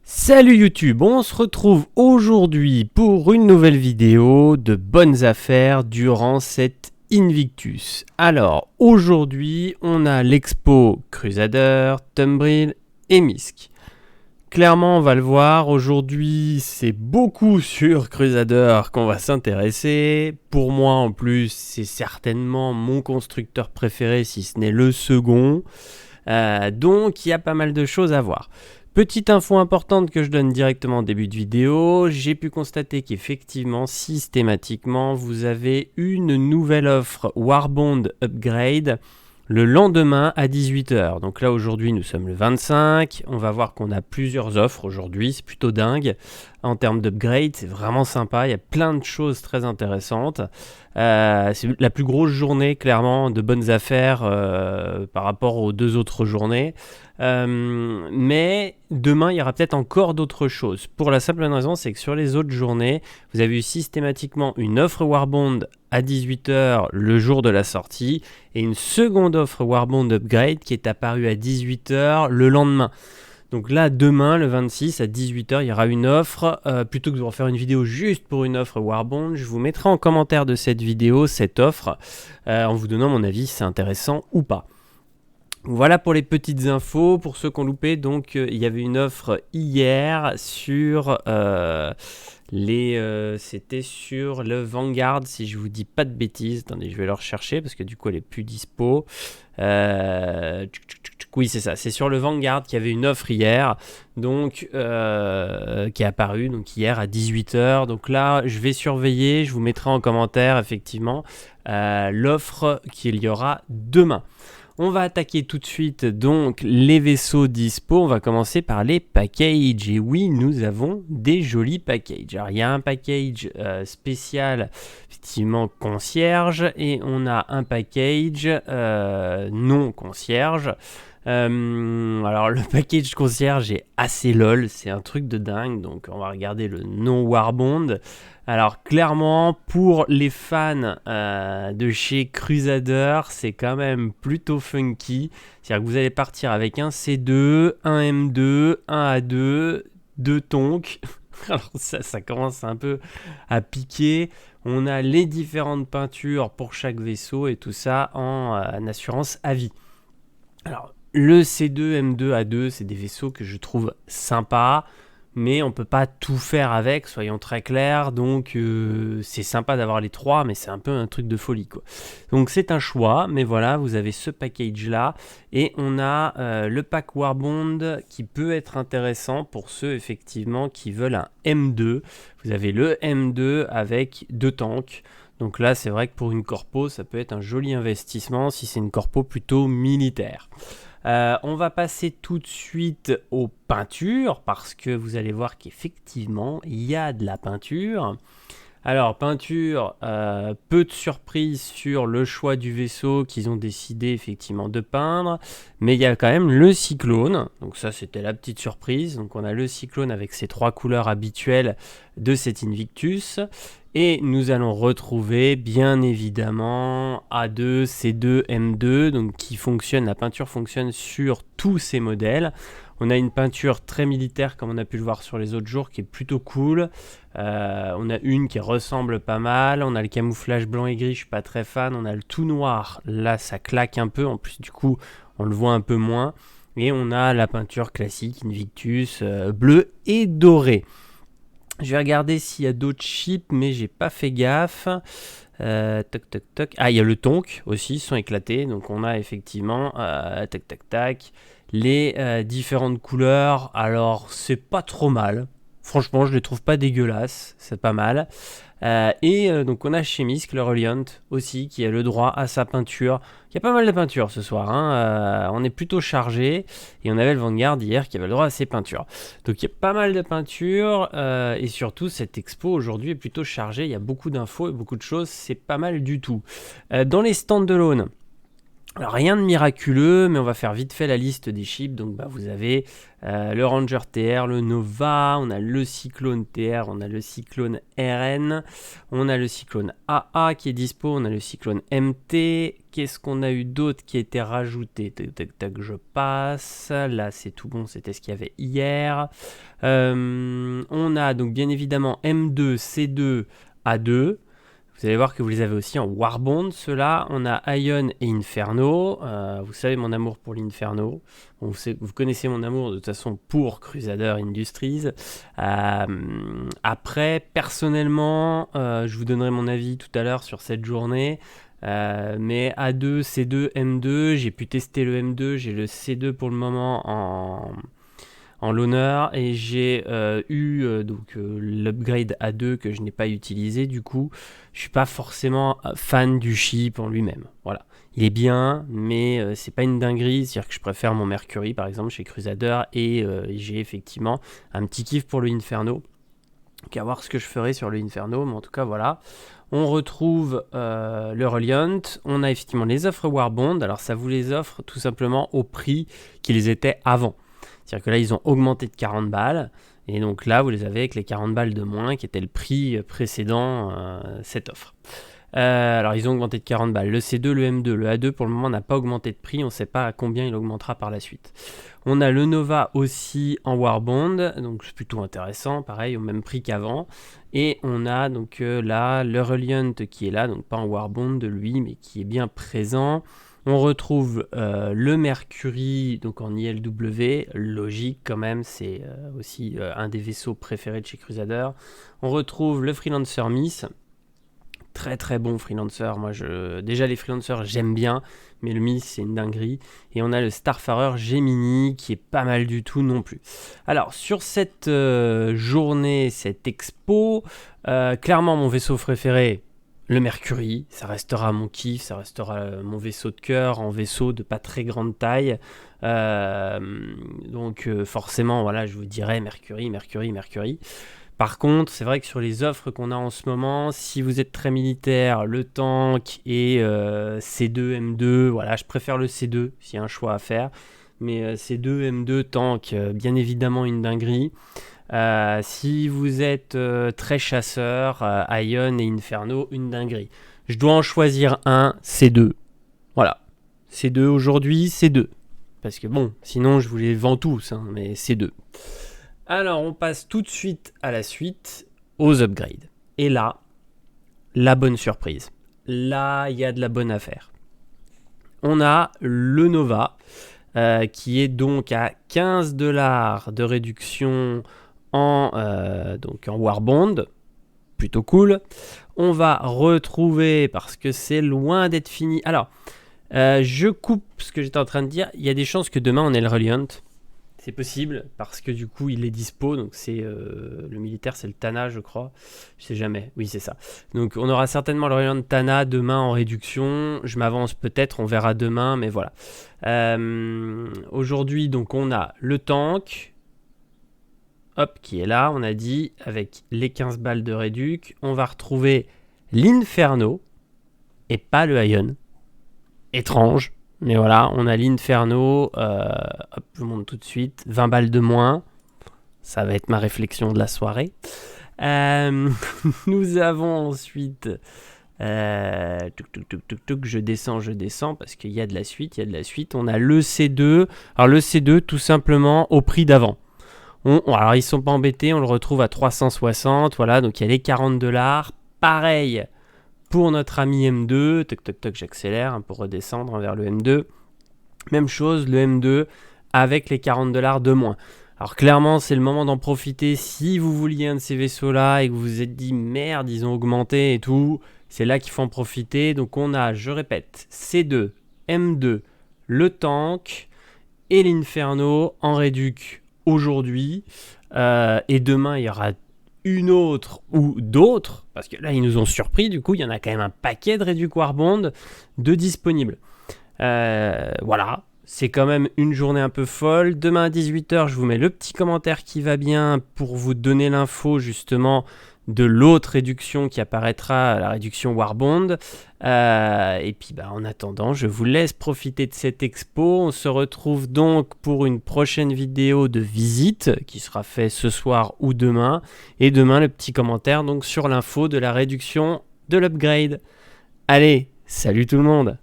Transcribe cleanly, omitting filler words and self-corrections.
Salut YouTube, on se retrouve aujourd'hui pour une nouvelle vidéo de bonnes affaires durant cette Invictus. Alors aujourd'hui on a l'expo Crusader, Tumbril et Misk. Clairement on va le voir, aujourd'hui c'est beaucoup sur Crusader qu'on va s'intéresser. Pour moi en plus c'est certainement mon constructeur préféré si ce n'est le second. Donc il y a pas mal de choses à voir. Petite info importante que je donne directement au début de vidéo, j'ai pu constater qu'effectivement, systématiquement, vous avez une nouvelle offre Warbond Upgrade le lendemain à 18h. Donc là, aujourd'hui, nous sommes le 25. On va voir qu'on a plusieurs offres aujourd'hui. C'est plutôt dingue. En termes d'upgrade, c'est vraiment sympa. Il y a plein de choses très intéressantes. C'est la plus grosse journée, clairement, de bonnes affaires par rapport aux deux autres journées. Mais demain, il y aura peut-être encore d'autres choses. Pour la simple raison, c'est que sur les autres journées, vous avez eu systématiquement une offre Warbond à 18h le jour de la sortie et une seconde offre Warbond Upgrade qui est apparue à 18h le lendemain. Donc là, demain, le 26 à 18h, il y aura une offre. Plutôt que de vous refaire une vidéo juste pour une offre Warbond, je vous mettrai en commentaire de cette vidéo cette offre en vous donnant mon avis si c'est intéressant ou pas. Voilà pour les petites infos. Pour ceux qui ont loupé, donc il y avait une offre hier sur c'était sur le Vanguard, si je vous dis pas de bêtises. Attendez, je vais le rechercher parce que du coup elle est plus dispo. Oui, c'est ça, c'est sur le Vanguard qu'il y avait une offre hier, donc qui est apparue donc hier à 18h. Donc là, je vais surveiller, je vous mettrai en commentaire effectivement l'offre qu'il y aura demain. On va attaquer tout de suite donc les vaisseaux dispo. On va commencer par les packages. Et oui, nous avons des jolis packages. Alors, il y a un package spécial, effectivement, concierge. Et on a un package non concierge. Alors, le package concierge est assez lol. C'est un truc de dingue. Donc, on va regarder le non Warbond. Alors clairement, pour les fans de chez Crusader, c'est quand même plutôt funky. C'est-à-dire que vous allez partir avec un C2, un M2, un A2, deux tonks. Alors ça commence un peu à piquer. On a les différentes peintures pour chaque vaisseau et tout ça en assurance à vie. Alors le C2, M2, A2, c'est des vaisseaux que je trouve sympas. Mais on ne peut pas tout faire avec, soyons très clairs. Donc c'est sympa d'avoir les trois, mais c'est un peu un truc de folie, quoi. Donc c'est un choix, mais voilà, vous avez ce package-là. Et on a le pack Warbond qui peut être intéressant pour ceux, effectivement, qui veulent un M2. Vous avez le M2 avec deux tanks. Donc là, c'est vrai que pour une corpo, ça peut être un joli investissement si c'est une corpo plutôt militaire. On va passer tout de suite aux peintures parce que vous allez voir qu'effectivement il y a de la peinture. Alors peinture, peu de surprises sur le choix du vaisseau qu'ils ont décidé effectivement de peindre, mais il y a quand même le cyclone, donc ça c'était la petite surprise. Donc on a le cyclone avec ses trois couleurs habituelles de cet Invictus. Et nous allons retrouver bien évidemment A2, C2, M2, donc qui fonctionne, la peinture fonctionne sur tous ces modèles. On a une peinture très militaire comme on a pu le voir sur les autres jours qui est plutôt cool. On a une qui ressemble pas mal. On a le camouflage blanc et gris, je suis pas très fan. On a le tout noir, là ça claque un peu. En plus du coup on le voit un peu moins. Et on a la peinture classique Invictus bleu et doré. Je vais regarder s'il y a d'autres chips, mais j'ai pas fait gaffe. Toc toc toc. Ah, il y a le tonk aussi, ils sont éclatés. Donc on a effectivement tac tac tac les différentes couleurs. Alors c'est pas trop mal. Franchement, je les trouve pas dégueulasses. C'est pas mal. Donc on a chez Misk le Reliant aussi qui a le droit à sa peinture. Il y a pas mal de peintures ce soir, hein. On est plutôt chargé. Et on avait le Vanguard hier qui avait le droit à ses peintures. Donc il y a pas mal de peintures. Et surtout cette expo aujourd'hui est plutôt chargée. Il y a beaucoup d'infos et beaucoup de choses. C'est pas mal du tout. Dans les standalone, Alors rien de miraculeux, mais on va faire vite fait la liste des chips. Donc vous avez le Ranger TR, le Nova, on a le Cyclone TR, on a le Cyclone RN, on a le Cyclone AA qui est dispo, on a le Cyclone MT. Qu'est-ce qu'on a eu d'autre qui a été rajouté? Tac, tac, tac, je passe. Là c'est tout bon, c'était ce qu'il y avait hier. On a donc bien évidemment M2, C2, A2. Vous allez voir que vous les avez aussi en Warbond, ceux-là. On a Ion et Inferno. Vous savez mon amour pour l'Inferno. Bon, vous connaissez mon amour de toute façon pour Crusader Industries. Après, personnellement, je vous donnerai mon avis tout à l'heure sur cette journée. Mais A2, C2, M2, j'ai pu tester le M2, j'ai le C2 pour le moment en l'honneur et j'ai eu l'upgrade A2 que je n'ai pas utilisé. Du coup je suis pas forcément fan du chip en lui-même, voilà, il est bien mais c'est pas une dinguerie, c'est à dire que je préfère mon Mercury par exemple chez Crusader et j'ai effectivement un petit kiff pour le Inferno, donc à voir ce que je ferai sur le Inferno, mais en tout cas voilà. On retrouve le Reliant, on a effectivement les offres Warbond, alors ça vous les offre tout simplement au prix qu'ils étaient avant. C'est-à-dire que là, ils ont augmenté de 40 balles. Et donc là, vous les avez avec les 40 balles de moins, qui était le prix précédent cette offre. Alors, ils ont augmenté de 40 balles. Le C2, le M2, le A2, pour le moment, n'a pas augmenté de prix. On ne sait pas à combien il augmentera par la suite. On a le Nova aussi en Warbond. Donc, c'est plutôt intéressant. Pareil, au même prix qu'avant. Et on a donc là, le Reliant qui est là. Donc, pas en Warbond de lui, mais qui est bien présent. On retrouve le Mercury donc en ILW, logique quand même, c'est aussi un des vaisseaux préférés de chez Crusader. On retrouve le Freelancer Miss, très très bon Freelancer, déjà les Freelancers j'aime bien, mais le Miss c'est une dinguerie. Et on a le Starfarer Gemini qui est pas mal du tout non plus. Alors sur cette journée, cette expo, clairement mon vaisseau préféré, le Mercury, ça restera mon kiff, ça restera mon vaisseau de cœur en vaisseau de pas très grande taille. Donc forcément, voilà, je vous dirais Mercury, Mercury, Mercury. Par contre, c'est vrai que sur les offres qu'on a en ce moment, si vous êtes très militaire, le tank et C2, M2, voilà, je préfère le C2 s'il y a un choix à faire. Mais C2, M2, tank, bien évidemment une dinguerie. Si vous êtes très chasseur, Ion et Inferno, une dinguerie. Je dois en choisir un, C2. Voilà. C2 aujourd'hui, C2. Parce que bon, sinon je vous les vends tous, hein, mais C2. Alors on passe tout de suite à la suite, aux upgrades. Et là, la bonne surprise. Là, il y a de la bonne affaire. On a le Nova, qui est donc à 15$ de réduction donc en Warbond, plutôt cool. On va retrouver, parce que c'est loin d'être fini. Alors, je coupe ce que j'étais en train de dire. Il y a des chances que demain on ait le Reliant. C'est possible, parce que du coup il est dispo. Donc c'est le militaire, c'est le Tana, je crois. Je sais jamais. Oui, c'est ça. Donc on aura certainement le Reliant Tana demain en réduction. Je m'avance peut-être, on verra demain, mais voilà. Aujourd'hui, donc on a le tank. Hop, qui est là, on a dit, avec les 15 balles de réduc. On va retrouver l'Inferno et pas le Ion. Étrange, mais voilà, on a l'Inferno. Hop, je vous montre tout de suite. 20 balles de moins. Ça va être ma réflexion de la soirée. Nous avons ensuite... je descends parce qu'il y a de la suite, On a le C2. Alors le C2, tout simplement, au prix d'avant. Alors ils sont pas embêtés, on le retrouve à 360, voilà, donc il y a les 40$. Pareil pour notre ami M2, j'accélère pour redescendre vers le M2. Même chose, le M2 avec les 40$ de moins. Alors clairement, c'est le moment d'en profiter si vous vouliez un de ces vaisseaux-là et que vous vous êtes dit merde, ils ont augmenté et tout. C'est là qu'il faut en profiter. Donc on a, je répète, C2, M2, le tank et l'Inferno en réduc aujourd'hui, et demain il y aura une autre ou d'autres, parce que là ils nous ont surpris, du coup il y en a quand même un paquet de réduc Warbond de disponibles. Voilà, c'est quand même une journée un peu folle. Demain à 18h je vous mets le petit commentaire qui va bien pour vous donner l'info justement de l'autre réduction qui apparaîtra, la réduction Warbond. Et puis en attendant, je vous laisse profiter de cette expo. On se retrouve donc pour une prochaine vidéo de visite qui sera faite ce soir ou demain. Et demain, le petit commentaire donc sur l'info de la réduction de l'upgrade. Allez, salut tout le monde!